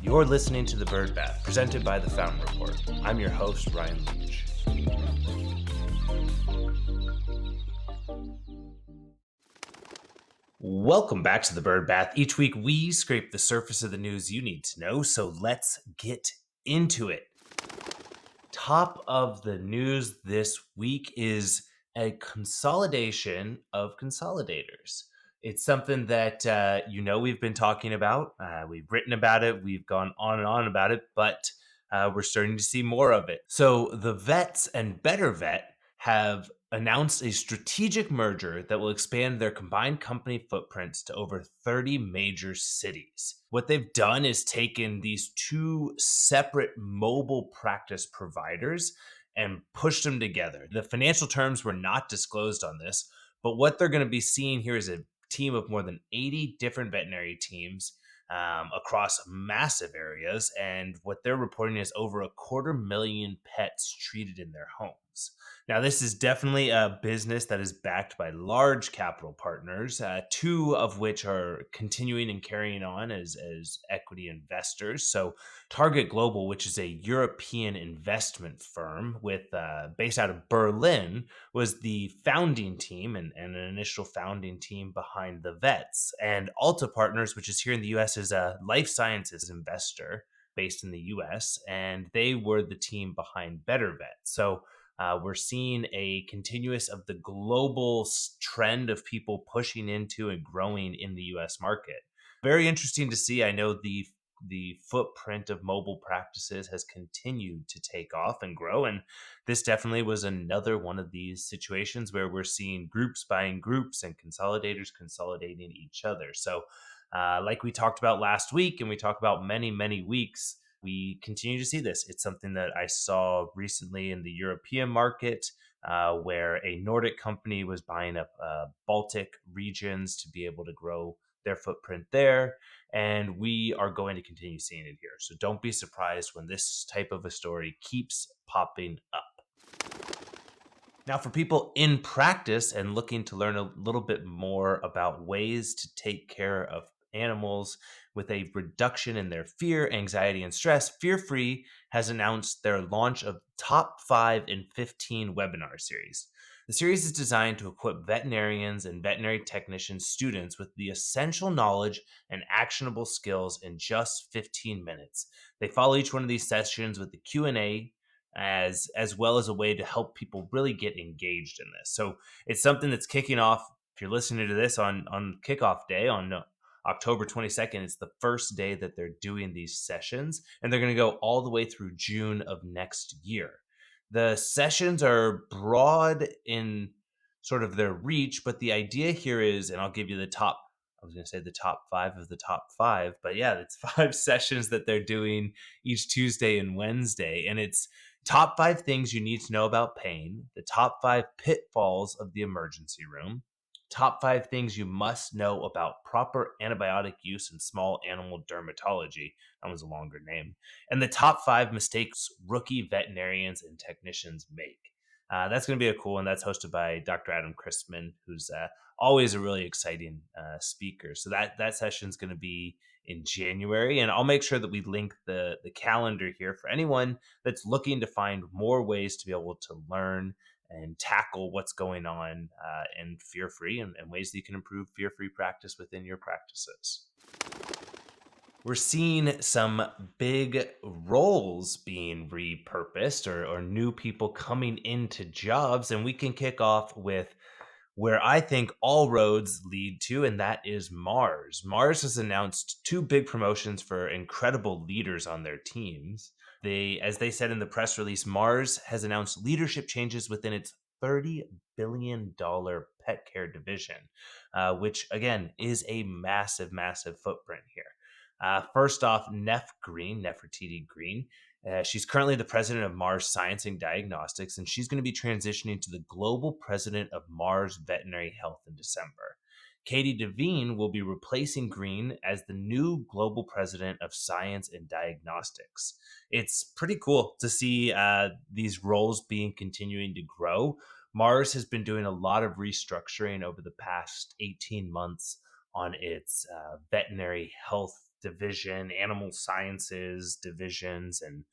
You're listening to The Bird Bath, presented by The Fountain Report. I'm your host, Ryan Leach. Welcome back to The Bird Bath. Each week, we scrape the surface of the news you need to know, so let's get into it. Top of the news this week is a consolidation of consolidators. It's something that we've been talking about. We've written about it. We've gone on and on about it, but we're starting to see more of it. So the Vets and Bettervet have announced a strategic merger that will expand their combined company footprints to over 30 major cities. What they've done is taken these two separate mobile practice providers and pushed them together. The financial terms were not disclosed on this, but what they're going to be seeing here is a team of more than 80 different veterinary teams across massive areas. And what they're reporting is over 250,000 pets treated in their homes. Now, this is definitely a business that is backed by large capital partners, two of which are continuing and carrying on as equity investors. So Target Global, which is a European investment firm with based out of Berlin, was the founding team and an initial founding team behind the Vets. And Alta Partners, which is here in the U.S., is a life sciences investor based in the U.S., and they were the team behind Bettervet. So we're seeing a continuous of the global trend of people pushing into and growing in the U.S. market. Very interesting to see. I know the footprint of mobile practices has continued to take off and grow. And this definitely was another one of these situations where we're seeing groups buying groups and consolidators consolidating each other. So like we talked about last week, and we talked about many, many weeks, we continue to see this. It's something that I saw recently in the European market, where a Nordic company was buying up Baltic regions to be able to grow their footprint there. And we are going to continue seeing it here. So don't be surprised when this type of a story keeps popping up. Now, for people in practice and looking to learn a little bit more about ways to take care of animals with a reduction in their fear, anxiety, and stress, Fear Free has announced their launch of Top 5 in 15 webinar series. The series is designed to equip veterinarians and veterinary technician students with the essential knowledge and actionable skills in just 15 minutes. They follow each one of these sessions with the Q&A as well as a way to help people really get engaged in this. So it's something that's kicking off. If you're listening to this on kickoff day on October 22nd, it's the first day that they're doing these sessions, and they're going to go all the way through June of next year. The sessions are broad in sort of their reach, but the idea here is, and I'll give you the top, I was going to say the top 5 of the top 5, but yeah, it's 5 sessions that they're doing each Tuesday and Wednesday, and it's top 5 things you need to know about pain, the top 5 pitfalls of the emergency room, top 5 things you must know about proper antibiotic use in small animal dermatology. That was a longer name. And the top 5 mistakes rookie veterinarians and technicians make. That's going to be a cool one. That's hosted by Dr. Adam Christman, who's always a really exciting speaker. So that session is going to be in January, and I'll make sure that we link the calendar here for anyone that's looking to find more ways to be able to learn and tackle what's going on in Fear Free and ways that you can improve Fear Free practice within your practices. We're seeing some big roles being repurposed or new people coming into jobs, and we can kick off with where I think all roads lead to, and that is Mars. Mars has announced 2 big promotions for incredible leaders on their teams. As they said in the press release, Mars has announced leadership changes within its $30 billion pet care division, which again is a massive, massive footprint here. First off, Nefertiti Green. She's currently the president of Mars Science and Diagnostics, and she's going to be transitioning to the global president of Mars Veterinary Health in December. Katie Devine will be replacing Green as the new global president of Science and Diagnostics. It's pretty cool to see these roles continuing to grow. Mars has been doing a lot of restructuring over the past 18 months on its veterinary health division, animal sciences divisions, and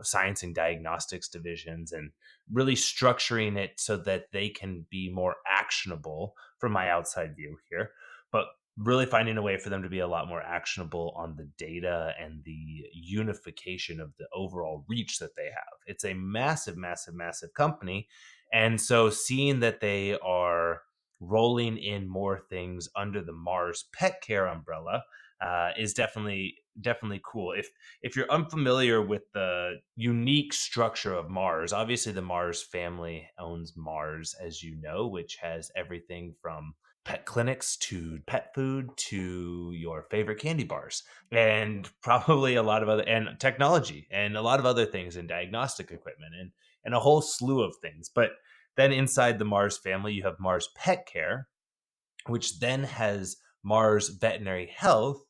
science and diagnostics divisions, and really structuring it so that they can be more actionable from my outside view here. But really finding a way for them to be a lot more actionable on the data and the unification of the overall reach that they have. It's a massive, massive, massive company. And so seeing that they are rolling in more things under the Mars Pet Care umbrella is definitely cool. If you're unfamiliar with the unique structure of Mars, obviously the Mars family owns Mars, as you know, which has everything from pet clinics to pet food to your favorite candy bars, and probably a lot of other, and technology and a lot of other things, and diagnostic equipment, and a whole slew of things. But then inside the Mars family, you have Mars Pet Care, which then has Mars Veterinary Health,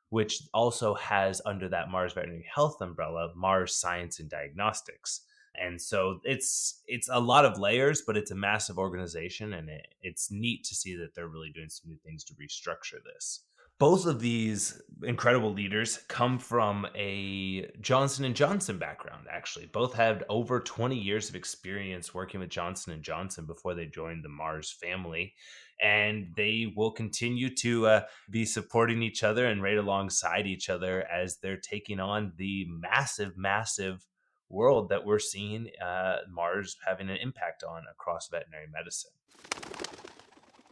which also has under that Mars Veterinary Health umbrella, Mars Science and Diagnostics. And so it's a lot of layers, but it's a massive organization, and it's neat to see that they're really doing some new things to restructure this. Both of these incredible leaders come from a Johnson & Johnson background, actually. Both had over 20 years of experience working with Johnson & Johnson before they joined the Mars family. And they will continue to be supporting each other and right alongside each other as they're taking on the massive, massive world that we're seeing Mars having an impact on across veterinary medicine.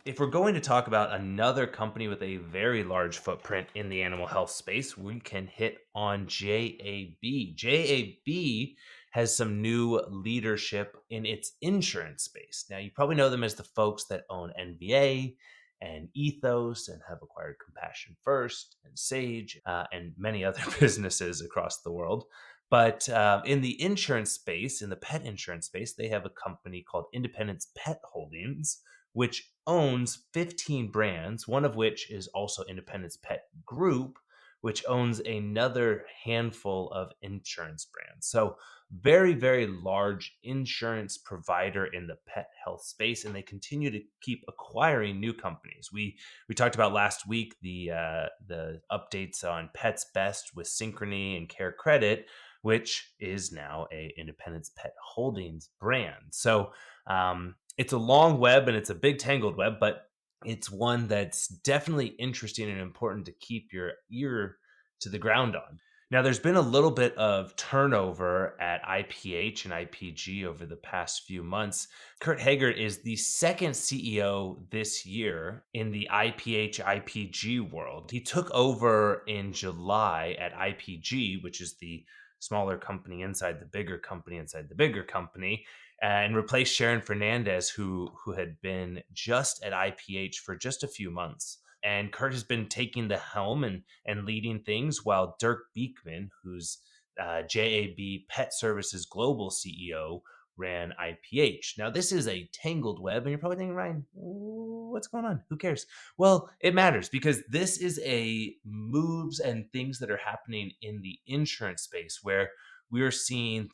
If we're going to talk about another company with a very large footprint in the animal health space, we can hit on JAB. JAB has some new leadership in its insurance space. Now, you probably know them as the folks that own NVA and Ethos and have acquired Compassion First and Sage and many other businesses across the world. But in the insurance space, in the pet insurance space, they have a company called Independence Pet Holdings, which owns 15 brands, one of which is also Independence Pet Group, which owns another handful of insurance brands. So very, very large insurance provider in the pet health space, and they continue to keep acquiring new companies. We talked about last week the updates on Pets Best with Synchrony and Care Credit, which is now a Independence Pet Holdings brand. So it's a long web and it's a big tangled web, but it's one that's definitely interesting and important to keep your ear to the ground on. Now, there's been a little bit of turnover at IPH and IPG over the past few months. Kurt Haggard is the second CEO this year in the IPH IPG world. He took over in July at IPG, which is the smaller company inside the bigger company inside the bigger company, and replaced Sharon Fernandez, who had been just at IPH for just a few months. And Kurt has been taking the helm and leading things, while Dirk Beekman, who's JAB Pet Services Global CEO, ran IPH. Now, this is a tangled web, and you're probably thinking, Ryan, what's going on? Who cares? Well, it matters, because this is a moves and things that are happening in the insurance space where we are seeing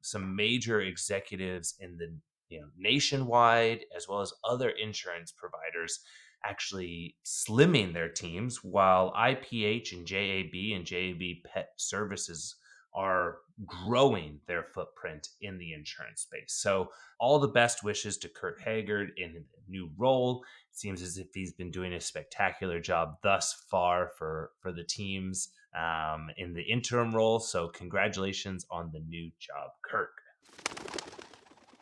some major executives in the nationwide, as well as other insurance providers, actually slimming their teams, while IPH and JAB Pet Services are growing their footprint in the insurance space. So all the best wishes to Kurt Haggard in a new role. It seems as if he's been doing a spectacular job thus far for the teams in the interim role. So congratulations on the new job, Kurt.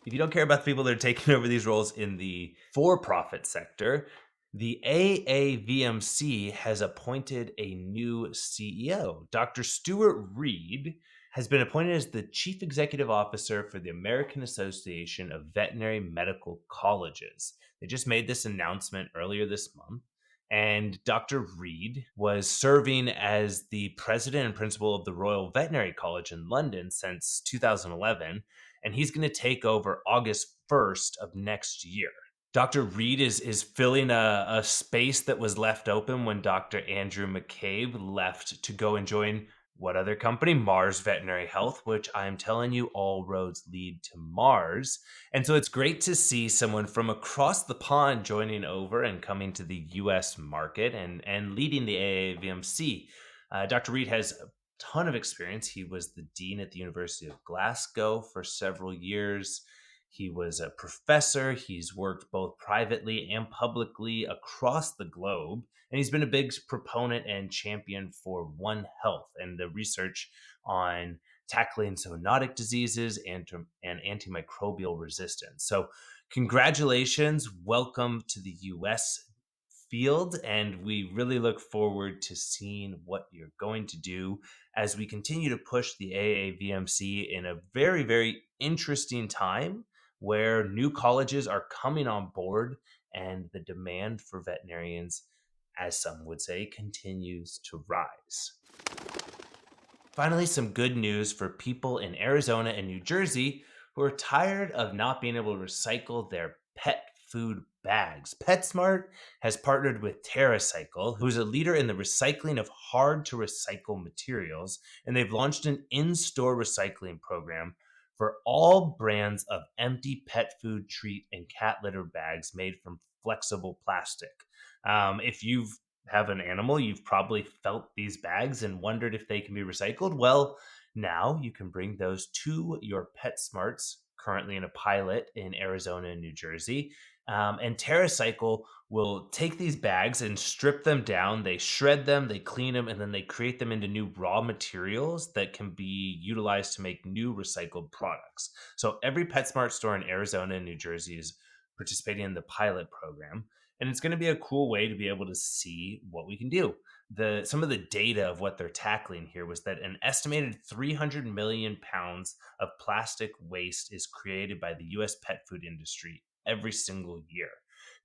If you don't care about the people that are taking over these roles in the for-profit sector, the AAVMC has appointed a new CEO. Dr. Stuart Reed has been appointed as the Chief Executive Officer for the American Association of Veterinary Medical Colleges. They just made this announcement earlier this month. And Dr. Reed was serving as the president and principal of the Royal Veterinary College in London since 2011, and he's going to take over August 1st of next year. Dr. Reed is filling a space that was left open when Dr. Andrew McCabe left to go and join What other company? Mars Veterinary Health, which I'm telling you, all roads lead to Mars. And so it's great to see someone from across the pond joining over and coming to the US market and leading the AAVMC. Dr. Reed has a ton of experience. He was the dean at the University of Glasgow for several years. He was a professor. He's worked both privately and publicly across the globe. And he's been a big proponent and champion for One Health and the research on tackling zoonotic diseases and antimicrobial resistance. So, congratulations. Welcome to the US field. And we really look forward to seeing what you're going to do as we continue to push the AAVMC in a very, very interesting time where new colleges are coming on board and the demand for veterinarians, as some would say, continues to rise. Finally, some good news for people in Arizona and New Jersey who are tired of not being able to recycle their pet food bags. Petsmart has partnered with TerraCycle, who's a leader in the recycling of hard-to-recycle materials, and they've launched an in-store recycling program for all brands of empty pet food, treat, and cat litter bags made from flexible plastic. If you've have an animal, you've probably felt these bags and wondered if they can be recycled. Well, now you can bring those to your PetSmarts, currently in a pilot in Arizona and New Jersey. And TerraCycle will take these bags and strip them down. They shred them, they clean them, and then they create them into new raw materials that can be utilized to make new recycled products. So every PetSmart store in Arizona and New Jersey is participating in the pilot program. And it's going to be a cool way to be able to see what we can do. Some of the data of what they're tackling here was that an estimated 300 million pounds of plastic waste is created by the US pet food industry every single year.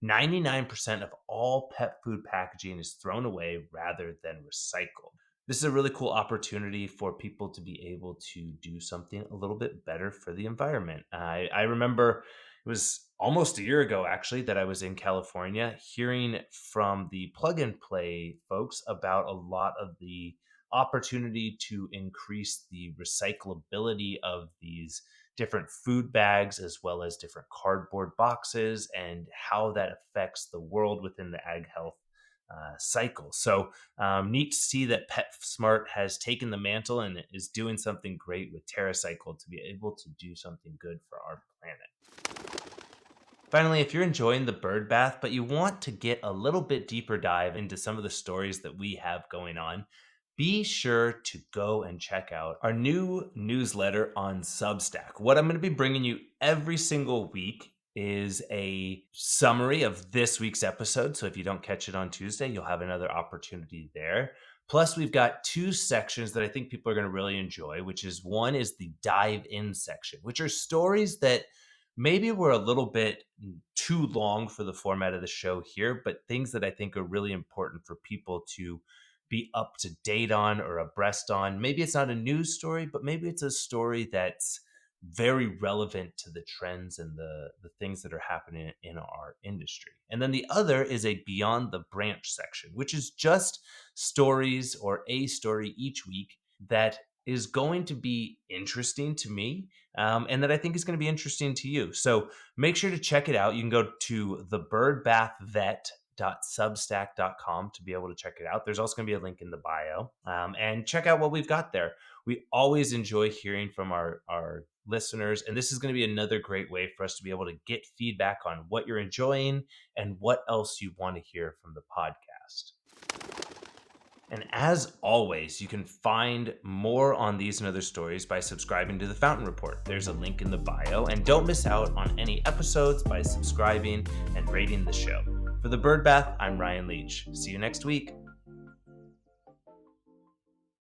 99% of all pet food packaging is thrown away rather than recycled. This is a really cool opportunity for people to be able to do something a little bit better for the environment. I remember it was almost a year ago, actually, that I was in California hearing from the Plug and Play folks about a lot of the opportunity to increase the recyclability of these different food bags as well as different cardboard boxes and how that affects the world within the ag health cycle. So neat to see that PetSmart has taken the mantle and is doing something great with TerraCycle to be able to do something good for our planet. Finally, if you're enjoying the bird bath, but you want to get a little bit deeper dive into some of the stories that we have going on, be sure to go and check out our new newsletter on Substack. What I'm going to be bringing you every single week is a summary of this week's episode. So if you don't catch it on Tuesday, you'll have another opportunity there. Plus, we've got two sections that I think people are going to really enjoy, which is one is the dive in section, which are stories that maybe were a little bit too long for the format of the show here, but things that I think are really important for people to be up to date on or abreast on. Maybe it's not a news story, but maybe it's a story that's very relevant to the trends and the things that are happening in our industry. And then the other is a Beyond the Branch section, which is just stories or a story each week that is going to be interesting to me and that I think is going to be interesting to you. So make sure to check it out. You can go to thebirdbathvet.substack.com to be able to check it out. There's also going to be a link in the bio and check out what we've got there. We always enjoy hearing from our listeners, and this is going to be another great way for us to be able to get feedback on what you're enjoying and what else you want to hear from the podcast. And as always, you can find more on these and other stories by subscribing to the Fountain Report. There's a link in the bio, and don't miss out on any episodes by subscribing and rating the show. For the Bird Bath, I'm Ryan Leach. See you next week.